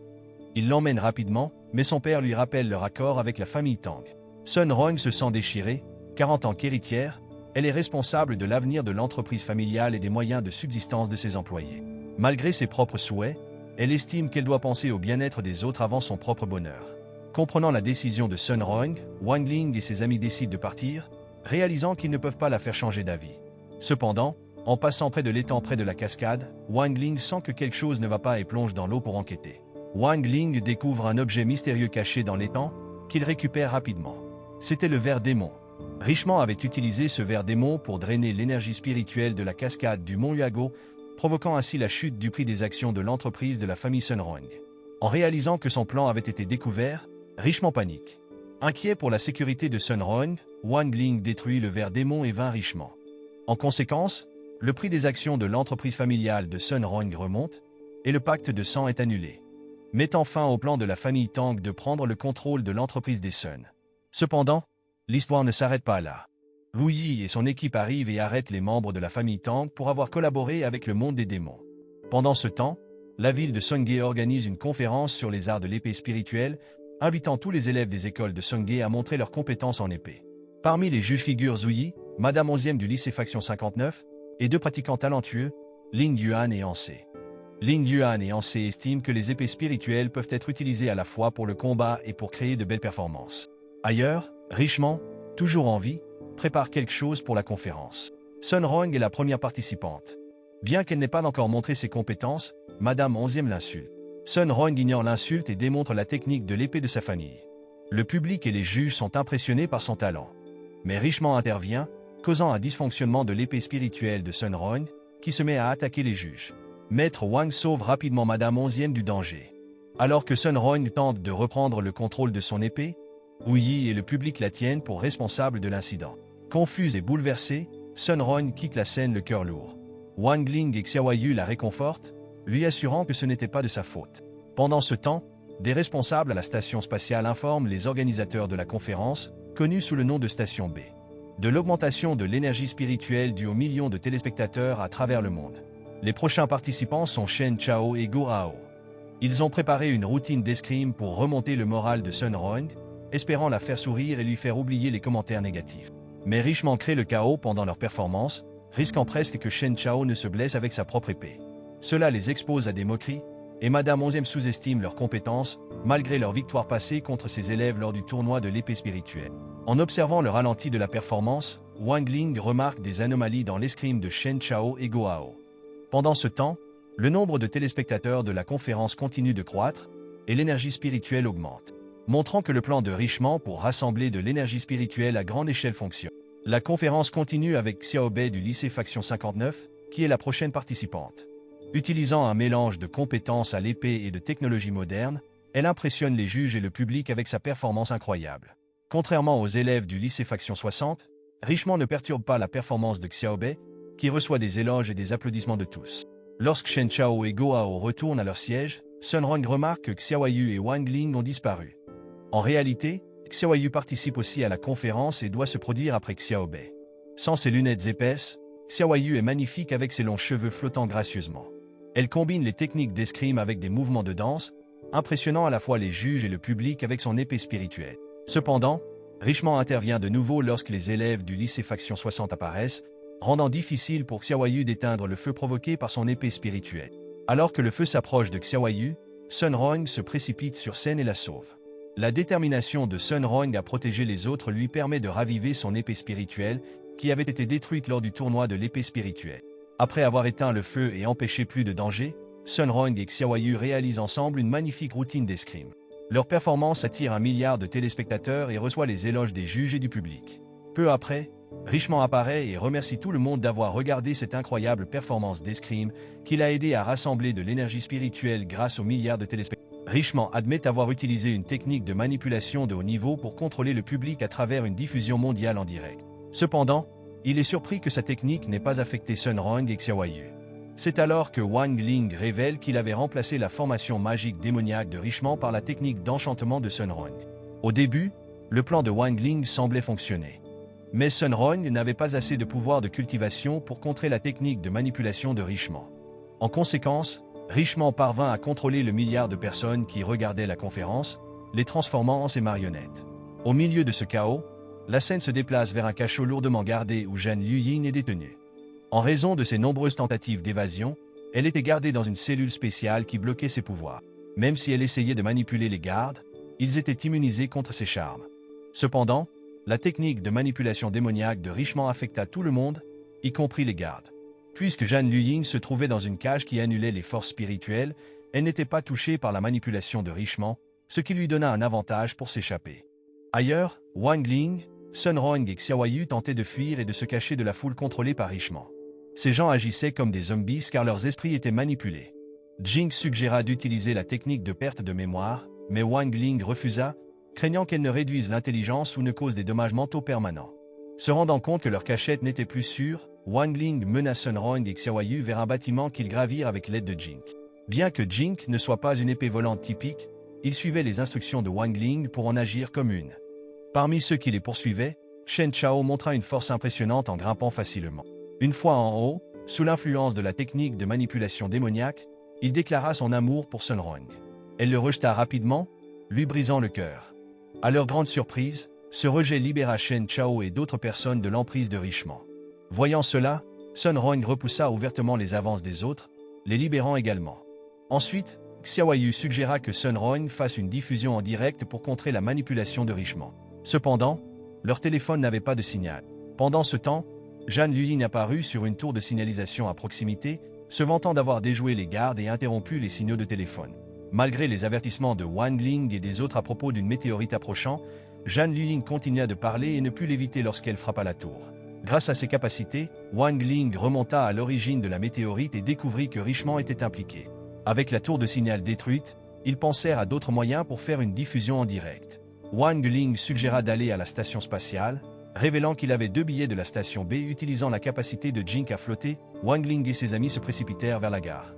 Il l'emmène rapidement, mais son père lui rappelle leur accord avec la famille Tang. Sun Rong se sent déchirée, car en tant qu'héritière, elle est responsable de l'avenir de l'entreprise familiale et des moyens de subsistance de ses employés. Malgré ses propres souhaits, elle estime qu'elle doit penser au bien-être des autres avant son propre bonheur. Comprenant la décision de Sun Rong, Wang Ling et ses amis décident de partir, réalisant qu'ils ne peuvent pas la faire changer d'avis. Cependant, en passant près de l'étang près de la cascade, Wang Ling sent que quelque chose ne va pas et plonge dans l'eau pour enquêter. Wang Ling découvre un objet mystérieux caché dans l'étang, qu'il récupère rapidement. C'était le ver démon. Richemont avait utilisé ce ver démon pour drainer l'énergie spirituelle de la cascade du Mont Yago, provoquant ainsi la chute du prix des actions de l'entreprise de la famille Sun Rong. En réalisant que son plan avait été découvert, Richemont panique. Inquiet pour la sécurité de Sun Rong, Wang Ling détruit le ver démon et vainc Richemont. En conséquence, le prix des actions de l'entreprise familiale de Sun Rong remonte, et le pacte de sang est annulé, mettant fin au plan de la famille Tang de prendre le contrôle de l'entreprise des Sun. Cependant, l'histoire ne s'arrête pas là. Wu Yi et son équipe arrivent et arrêtent les membres de la famille Tang pour avoir collaboré avec le monde des démons. Pendant ce temps, la ville de Songye organise une conférence sur les arts de l'épée spirituelle, invitant tous les élèves des écoles de Songye à montrer leurs compétences en épée. Parmi les juges figurent Zhu Yi, Madame 11e du lycée Faction 59, et deux pratiquants talentueux, Ling Yuan et Ansé. Ling Yuan et Ansé estiment que les épées spirituelles peuvent être utilisées à la fois pour le combat et pour créer de belles performances. Ailleurs, Richemont, toujours en vie, prépare quelque chose pour la conférence. Sun Rong est la première participante. Bien qu'elle n'ait pas encore montré ses compétences, Madame 11e l'insulte. Sun Rong ignore l'insulte et démontre la technique de l'épée de sa famille. Le public et les juges sont impressionnés par son talent. Mais Richemont intervient, causant un dysfonctionnement de l'épée spirituelle de Sun Rong, qui se met à attaquer les juges. Maître Wang sauve rapidement Madame 11e du danger. Alors que Sun Rong tente de reprendre le contrôle de son épée, Wu Yi et le public la tiennent pour responsable de l'incident. Confuse et bouleversée, Sun Rong quitte la scène le cœur lourd. Wang Ling et Xiao Yu la réconfortent, lui assurant que ce n'était pas de sa faute. Pendant ce temps, des responsables à la station spatiale informent les organisateurs de la conférence, connue sous le nom de Station B, de l'augmentation de l'énergie spirituelle due aux millions de téléspectateurs à travers le monde. Les prochains participants sont Shen Chao et Go Hao. Ils ont préparé une routine d'escrime pour remonter le moral de Sun Rong, espérant la faire sourire et lui faire oublier les commentaires négatifs. Mais Richemont crée le chaos pendant leur performance, risquant presque que Shen Chao ne se blesse avec sa propre épée. Cela les expose à des moqueries, et Madame 11e sous-estime leurs compétences, malgré leur victoire passée contre ses élèves lors du tournoi de l'épée spirituelle. En observant le ralenti de la performance, Wang Ling remarque des anomalies dans l'escrime de Shen Chao et Go Hao. Pendant ce temps, le nombre de téléspectateurs de la conférence continue de croître, et l'énergie spirituelle augmente, montrant que le plan de Richemont pour rassembler de l'énergie spirituelle à grande échelle fonctionne. La conférence continue avec Xiao Bei du lycée Faction 59, qui est la prochaine participante. Utilisant un mélange de compétences à l'épée et de technologie moderne, elle impressionne les juges et le public avec sa performance incroyable. Contrairement aux élèves du lycée Faction 60, Richemont ne perturbe pas la performance de Xiao Bei, qui reçoit des éloges et des applaudissements de tous. Lorsque Shen Chao et Go Hao retournent à leur siège, Sun Rong remarque que Xiao Yu et Wang Ling ont disparu. En réalité, Xiao Yu participe aussi à la conférence et doit se produire après Xiao Bei. Sans ses lunettes épaisses, Xiao Yu est magnifique avec ses longs cheveux flottant gracieusement. Elle combine les techniques d'escrime avec des mouvements de danse, impressionnant à la fois les juges et le public avec son épée spirituelle. Cependant, Richemont intervient de nouveau lorsque les élèves du lycée Faction 60 apparaissent, rendant difficile pour Xiao Yu d'éteindre le feu provoqué par son épée spirituelle. Alors que le feu s'approche de Xiao Yu, Sun Rong se précipite sur scène et la sauve. La détermination de Sun Rong à protéger les autres lui permet de raviver son épée spirituelle, qui avait été détruite lors du tournoi de l'épée spirituelle. Après avoir éteint le feu et empêché plus de danger, Sun Rong et Xiaoyu réalisent ensemble une magnifique routine d'escrime. Leur performance attire 1 milliard de téléspectateurs et reçoit les éloges des juges et du public. Peu après, Richemont apparaît et remercie tout le monde d'avoir regardé cette incroyable performance d'escrime qui l'a aidé à rassembler de l'énergie spirituelle grâce aux milliards de téléspectateurs. Richemont admet avoir utilisé une technique de manipulation de haut niveau pour contrôler le public à travers une diffusion mondiale en direct. Cependant, il est surpris que sa technique n'ait pas affecté Sun Rong et Xiaoyu. C'est alors que Wang Ling révèle qu'il avait remplacé la formation magique démoniaque de Richemont par la technique d'enchantement de Sun Rong. Au début, le plan de Wang Ling semblait fonctionner. Mais Sun Rong n'avait pas assez de pouvoir de cultivation pour contrer la technique de manipulation de Richemont. En conséquence, Richemont parvint à contrôler le milliard de personnes qui regardaient la conférence, les transformant en ses marionnettes. Au milieu de ce chaos, la scène se déplace vers un cachot lourdement gardé où Zhan Yuyin est détenue. En raison de ses nombreuses tentatives d'évasion, elle était gardée dans une cellule spéciale qui bloquait ses pouvoirs. Même si elle essayait de manipuler les gardes, ils étaient immunisés contre ses charmes. Cependant, la technique de manipulation démoniaque de Richemont affecta tout le monde, y compris les gardes. Puisque Zhan Yuyin se trouvait dans une cage qui annulait les forces spirituelles, elle n'était pas touchée par la manipulation de Richemont, ce qui lui donna un avantage pour s'échapper. Ailleurs, Wang Ling, Sun Rong et Xiaoyu tentaient de fuir et de se cacher de la foule contrôlée par Richemont. Ces gens agissaient comme des zombies car leurs esprits étaient manipulés. Jing suggéra d'utiliser la technique de perte de mémoire, mais Wang Ling refusa, craignant qu'elle ne réduise l'intelligence ou ne cause des dommages mentaux permanents. Se rendant compte que leur cachette n'était plus sûre, Wang Ling mena Sun Rong et Xiaoyu vers un bâtiment qu'ils gravirent avec l'aide de Jing. Bien que Jing ne soit pas une épée volante typique, il suivait les instructions de Wang Ling pour en agir comme une. Parmi ceux qui les poursuivaient, Shen Chao montra une force impressionnante en grimpant facilement. Une fois en haut, sous l'influence de la technique de manipulation démoniaque, il déclara son amour pour Sun Rong. Elle le rejeta rapidement, lui brisant le cœur. À leur grande surprise, ce rejet libéra Shen Chao et d'autres personnes de l'emprise de Richemont. Voyant cela, Sun Rong repoussa ouvertement les avances des autres, les libérant également. Ensuite, Xiaoyu suggéra que Sun Rong fasse une diffusion en direct pour contrer la manipulation de Richemont. Cependant, leur téléphone n'avait pas de signal. Pendant ce temps, Zhan Yuyin apparut sur une tour de signalisation à proximité, se vantant d'avoir déjoué les gardes et interrompu les signaux de téléphone. Malgré les avertissements de Wang Ling et des autres à propos d'une météorite approchant, Zhan Yuyin continua de parler et ne put l'éviter lorsqu'elle frappa la tour. Grâce à ses capacités, Wang Ling remonta à l'origine de la météorite et découvrit que Richemont était impliqué. Avec la tour de signal détruite, ils pensèrent à d'autres moyens pour faire une diffusion en direct. Wang Ling suggéra d'aller à la station spatiale, révélant qu'il avait 2 billets de la station B utilisant la capacité de Jing à flotter. Wang Ling et ses amis se précipitèrent vers la gare.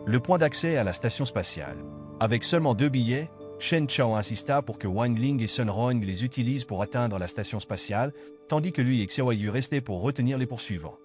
Le point d'accès à la station spatiale. Avec seulement 2 billets, Shen Chao insista pour que Wang Ling et Sun Rong les utilisent pour atteindre la station spatiale, tandis que lui et Xiaoyu restaient pour retenir les poursuivants.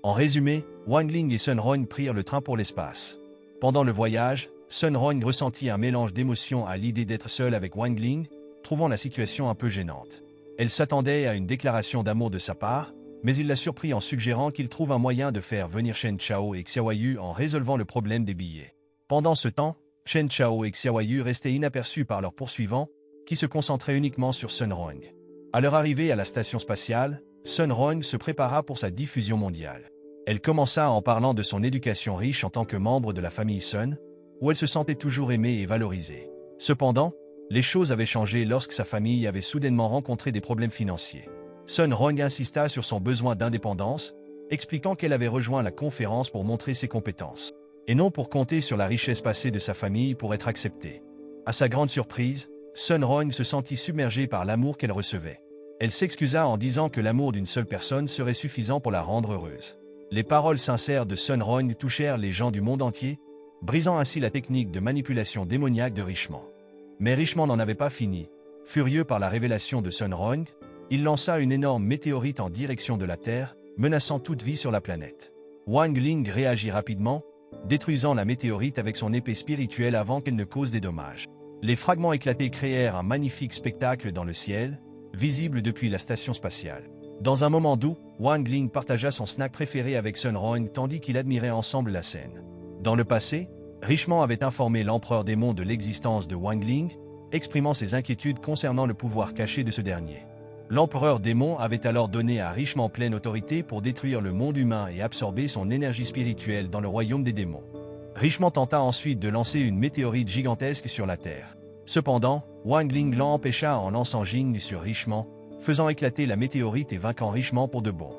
En résumé, Wang Ling et Sun Rong prirent le train pour l'espace. Pendant le voyage, Sun Rong ressentit un mélange d'émotions à l'idée d'être seule avec Wang Ling, trouvant la situation un peu gênante. Elle s'attendait à une déclaration d'amour de sa part, mais il la surprit en suggérant qu'il trouve un moyen de faire venir Shen Chao et Xiaoyu en résolvant le problème des billets. Pendant ce temps, Shen Chao et Xiaoyu restaient inaperçus par leurs poursuivants, qui se concentraient uniquement sur Sun Rong. À leur arrivée à la station spatiale, Sun Rong se prépara pour sa diffusion mondiale. Elle commença en parlant de son éducation riche en tant que membre de la famille Sun, où elle se sentait toujours aimée et valorisée. Cependant, les choses avaient changé lorsque sa famille avait soudainement rencontré des problèmes financiers. Sun Rong insista sur son besoin d'indépendance, expliquant qu'elle avait rejoint la conférence pour montrer ses compétences, et non pour compter sur la richesse passée de sa famille pour être acceptée. À sa grande surprise, Sun Rong se sentit submergée par l'amour qu'elle recevait. Elle s'excusa en disant que l'amour d'une seule personne serait suffisant pour la rendre heureuse. Les paroles sincères de Sun Rong touchèrent les gens du monde entier, brisant ainsi la technique de manipulation démoniaque de Richemont. Mais Richemont n'en avait pas fini. Furieux par la révélation de Sun Rong, il lança une énorme météorite en direction de la Terre, menaçant toute vie sur la planète. Wang Ling réagit rapidement, détruisant la météorite avec son épée spirituelle avant qu'elle ne cause des dommages. Les fragments éclatés créèrent un magnifique spectacle dans le ciel, visible depuis la station spatiale. Dans un moment doux, Wang Ling partagea son snack préféré avec Sun Rong tandis qu'ils admiraient ensemble la scène. Dans le passé, Richemont avait informé l'empereur démon de l'existence de Wang Ling, exprimant ses inquiétudes concernant le pouvoir caché de ce dernier. L'empereur démon avait alors donné à Richemont pleine autorité pour détruire le monde humain et absorber son énergie spirituelle dans le royaume des démons. Richemont tenta ensuite de lancer une météorite gigantesque sur la Terre. Cependant, Wang Ling l'en empêcha en lançant Jing sur Richemont, faisant éclater la météorite et vainquant Richemont pour de bon.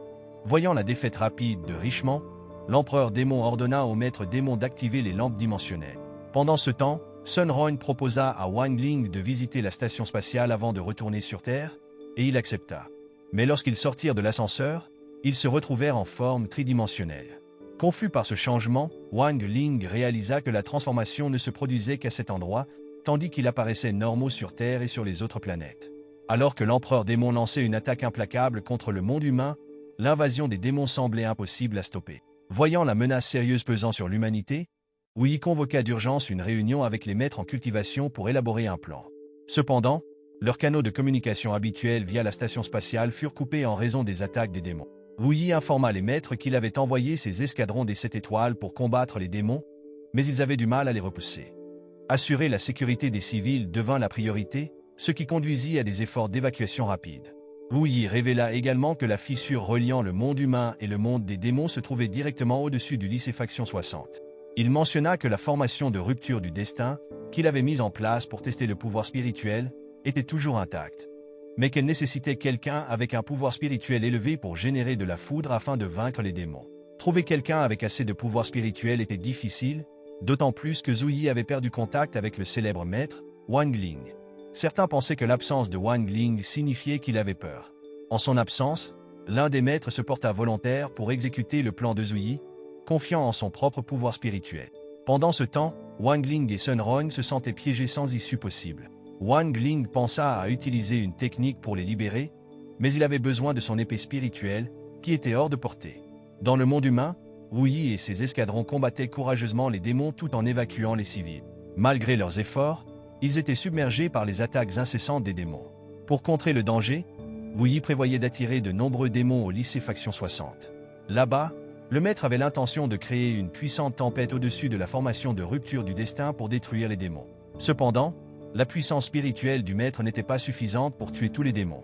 Voyant la défaite rapide de Richemont, l'empereur démon ordonna au maître démon d'activer les lampes dimensionnelles. Pendant ce temps, Sun Roin proposa à Wang Ling de visiter la station spatiale avant de retourner sur Terre, et il accepta. Mais lorsqu'ils sortirent de l'ascenseur, ils se retrouvèrent en forme tridimensionnelle. Confus par ce changement, Wang Ling réalisa que la transformation ne se produisait qu'à cet endroit, tandis qu'il apparaissait normaux sur Terre et sur les autres planètes. Alors que l'empereur démon lançait une attaque implacable contre le monde humain, l'invasion des démons semblait impossible à stopper. Voyant la menace sérieuse pesant sur l'humanité, Wu Yi convoqua d'urgence une réunion avec les maîtres en cultivation pour élaborer un plan. Cependant, leurs canaux de communication habituels via la station spatiale furent coupés en raison des attaques des démons. Wu Yi informa les maîtres qu'il avait envoyé ses escadrons des 7 étoiles pour combattre les démons, mais ils avaient du mal à les repousser. Assurer la sécurité des civils devint la priorité, ce qui conduisit à des efforts d'évacuation rapides. Wu Yi révéla également que la fissure reliant le monde humain et le monde des démons se trouvait directement au-dessus du lycée Faction 60. Il mentionna que la formation de rupture du destin, qu'il avait mise en place pour tester le pouvoir spirituel, était toujours intacte, mais qu'elle nécessitait quelqu'un avec un pouvoir spirituel élevé pour générer de la foudre afin de vaincre les démons. Trouver quelqu'un avec assez de pouvoir spirituel était difficile, d'autant plus que Zhu Yi avait perdu contact avec le célèbre maître, Wang Ling. Certains pensaient que l'absence de Wang Ling signifiait qu'il avait peur. En son absence, l'un des maîtres se porta volontaire pour exécuter le plan de Zhu Yi, confiant en son propre pouvoir spirituel. Pendant ce temps, Wang Ling et Sun Roin se sentaient piégés sans issue possible. Wang Ling pensa à utiliser une technique pour les libérer, mais il avait besoin de son épée spirituelle, qui était hors de portée. Dans le monde humain, Wu Yi et ses escadrons combattaient courageusement les démons tout en évacuant les civils. Malgré leurs efforts, ils étaient submergés par les attaques incessantes des démons. Pour contrer le danger, Wu Yi prévoyait d'attirer de nombreux démons au lycée Faction 60. Là-bas, le maître avait l'intention de créer une puissante tempête au-dessus de la formation de rupture du destin pour détruire les démons. Cependant, la puissance spirituelle du maître n'était pas suffisante pour tuer tous les démons.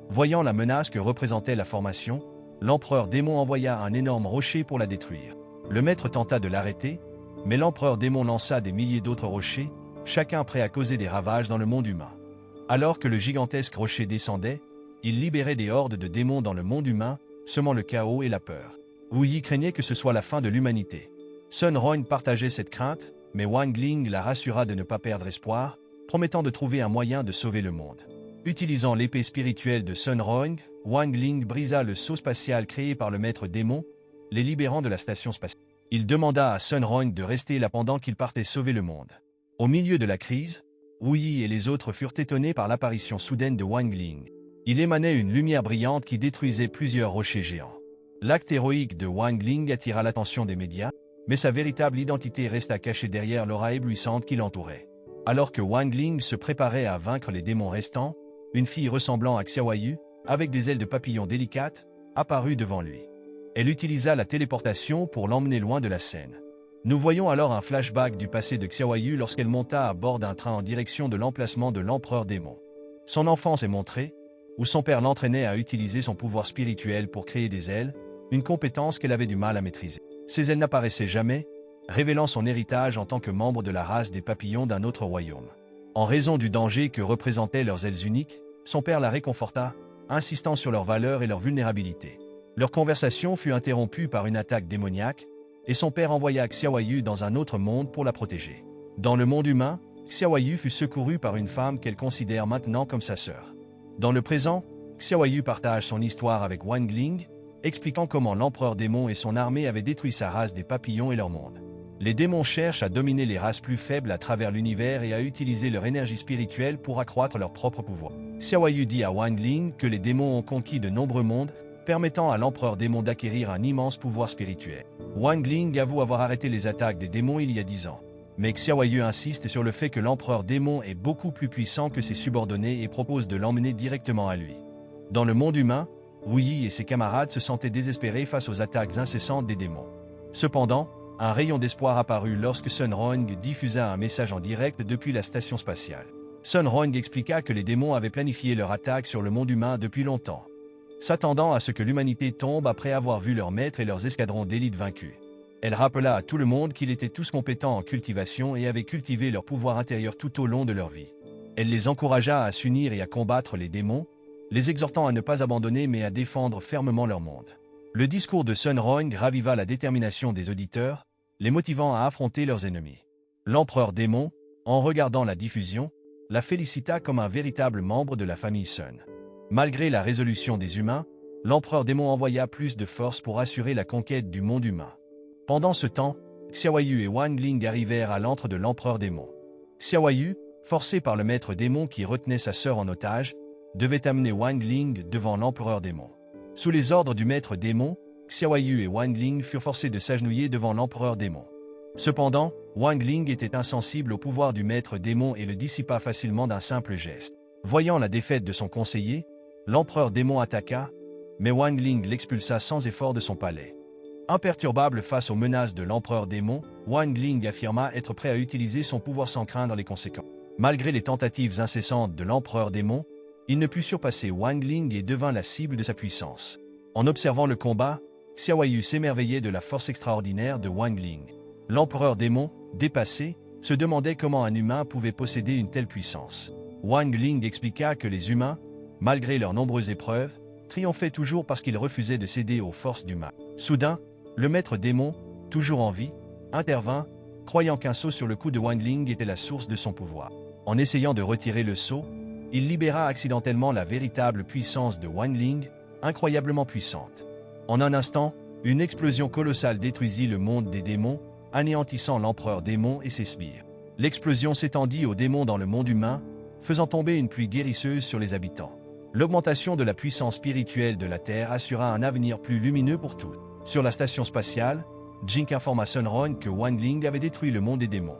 Voyant la menace que représentait la formation, l'empereur démon envoya un énorme rocher pour la détruire. Le maître tenta de l'arrêter, mais l'empereur démon lança des milliers d'autres rochers, chacun prêt à causer des ravages dans le monde humain. Alors que le gigantesque rocher descendait, il libérait des hordes de démons dans le monde humain, semant le chaos et la peur. Wu Yi craignait que ce soit la fin de l'humanité. Sun Roin partageait cette crainte, mais Wang Ling la rassura de ne pas perdre espoir, promettant de trouver un moyen de sauver le monde. Utilisant l'épée spirituelle de Sun Roin, Wang Ling brisa le sceau spatial créé par le maître démon, les libérant de la station spatiale. Il demanda à Sun Roin de rester là pendant qu'il partait sauver le monde. Au milieu de la crise, Wu Yi et les autres furent étonnés par l'apparition soudaine de Wang Ling. Il émanait une lumière brillante qui détruisait plusieurs rochers géants. L'acte héroïque de Wang Ling attira l'attention des médias, mais sa véritable identité resta cachée derrière l'aura éblouissante qui l'entourait. Alors que Wang Ling se préparait à vaincre les démons restants, une fille ressemblant à Xiaoyu, avec des ailes de papillon délicates, apparut devant lui. Elle utilisa la téléportation pour l'emmener loin de la scène. Nous voyons alors un flashback du passé de Xiaoyu lorsqu'elle monta à bord d'un train en direction de l'emplacement de l'empereur démon. Son enfance est montrée, où son père l'entraînait à utiliser son pouvoir spirituel pour créer des ailes, une compétence qu'elle avait du mal à maîtriser. Ces ailes n'apparaissaient jamais, révélant son héritage en tant que membre de la race des papillons d'un autre royaume. En raison du danger que représentaient leurs ailes uniques, son père la réconforta, insistant sur leur valeur et leur vulnérabilité. Leur conversation fut interrompue par une attaque démoniaque, et son père envoya Xiaoyu dans un autre monde pour la protéger. Dans le monde humain, Xiaoyu fut secouru par une femme qu'elle considère maintenant comme sa sœur. Dans le présent, Xiaoyu partage son histoire avec Wang Ling, expliquant comment l'empereur démon et son armée avaient détruit sa race des papillons et leur monde. Les démons cherchent à dominer les races plus faibles à travers l'univers et à utiliser leur énergie spirituelle pour accroître leur propre pouvoir. Xiaoyu dit à Wang Ling que les démons ont conquis de nombreux mondes, permettant à l'empereur démon d'acquérir un immense pouvoir spirituel. Wang Ling avoue avoir arrêté les attaques des démons il y a 10 ans. Mais Xiaoyu insiste sur le fait que l'empereur démon est beaucoup plus puissant que ses subordonnés et propose de l'emmener directement à lui. Dans le monde humain, Wu Yi et ses camarades se sentaient désespérés face aux attaques incessantes des démons. Cependant, un rayon d'espoir apparut lorsque Sun Roing diffusa un message en direct depuis la station spatiale. Sun Roing expliqua que les démons avaient planifié leur attaque sur le monde humain depuis longtemps, s'attendant à ce que l'humanité tombe après avoir vu leurs maîtres et leurs escadrons d'élite vaincus. Elle rappela à tout le monde qu'ils étaient tous compétents en cultivation et avaient cultivé leur pouvoir intérieur tout au long de leur vie. Elle les encouragea à s'unir et à combattre les démons, les exhortant à ne pas abandonner mais à défendre fermement leur monde. Le discours de Sun Roing raviva la détermination des auditeurs, les motivant à affronter leurs ennemis. L'empereur démon, en regardant la diffusion, la félicita comme un véritable membre de la famille Sun. Malgré la résolution des humains, l'empereur démon envoya plus de forces pour assurer la conquête du monde humain. Pendant ce temps, Xiaoyu et Wang Ling arrivèrent à l'antre de l'empereur démon. Xiaoyu, forcé par le maître démon qui retenait sa sœur en otage, devait amener Wang Ling devant l'empereur démon. Sous les ordres du maître démon, Xiaoyu et Wang Ling furent forcés de s'agenouiller devant l'empereur démon. Cependant, Wang Ling était insensible au pouvoir du maître démon et le dissipa facilement d'un simple geste. Voyant la défaite de son conseiller, l'empereur démon attaqua, mais Wang Ling l'expulsa sans effort de son palais. Imperturbable face aux menaces de l'empereur démon, Wang Ling affirma être prêt à utiliser son pouvoir sans craindre les conséquences. Malgré les tentatives incessantes de l'empereur démon, il ne put surpasser Wang Ling et devint la cible de sa puissance. En observant le combat, Xiaoyu s'émerveillait de la force extraordinaire de Wang Ling. L'empereur démon, dépassé, se demandait comment un humain pouvait posséder une telle puissance. Wang Ling expliqua que les humains, malgré leurs nombreuses épreuves, triomphaient toujours parce qu'ils refusaient de céder aux forces du mal. Soudain, le maître démon, toujours en vie, intervint, croyant qu'un sceau sur le cou de Wang Ling était la source de son pouvoir. En essayant de retirer le sceau, il libéra accidentellement la véritable puissance de Wang Ling, incroyablement puissante. En un instant, une explosion colossale détruisit le monde des démons, anéantissant l'empereur démon et ses sbires. L'explosion s'étendit aux démons dans le monde humain, faisant tomber une pluie guérisseuse sur les habitants. L'augmentation de la puissance spirituelle de la Terre assura un avenir plus lumineux pour tous. Sur la station spatiale, Jink informa Sun Roing que Wang Ling avait détruit le monde des démons.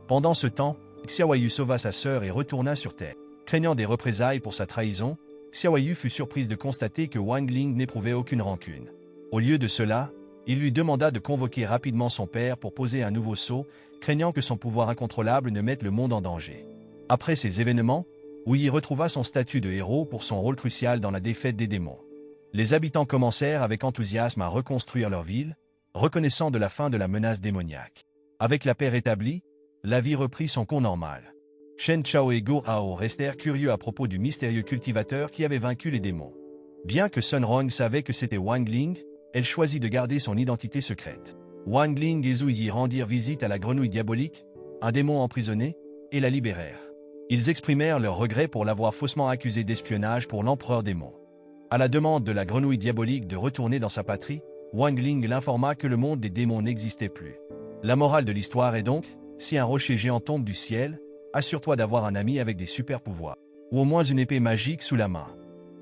Pendant ce temps, Xiaoyu sauva sa sœur et retourna sur Terre. Craignant des représailles pour sa trahison, Xiaoyu fut surprise de constater que Wang Ling n'éprouvait aucune rancune. Au lieu de cela, il lui demanda de convoquer rapidement son père pour poser un nouveau sceau, craignant que son pouvoir incontrôlable ne mette le monde en danger. Après ces événements, Wu retrouva son statut de héros pour son rôle crucial dans la défaite des démons. Les habitants commencèrent avec enthousiasme à reconstruire leur ville, reconnaissant de la fin de la menace démoniaque. Avec la paix rétablie, la vie reprit son cours normal. Shen Chao et Guo Hao restèrent curieux à propos du mystérieux cultivateur qui avait vaincu les démons. Bien que Sun Roing savait que c'était Wang Ling, elle choisit de garder son identité secrète. Wang Ling et Zhu Yi rendirent visite à la grenouille diabolique, un démon emprisonné, et la libérèrent. Ils exprimèrent leur regret pour l'avoir faussement accusé d'espionnage pour l'empereur démon. À la demande de la grenouille diabolique de retourner dans sa patrie, Wang Ling l'informa que le monde des démons n'existait plus. La morale de l'histoire est donc, si un rocher géant tombe du ciel, assure-toi d'avoir un ami avec des super pouvoirs, ou au moins une épée magique sous la main.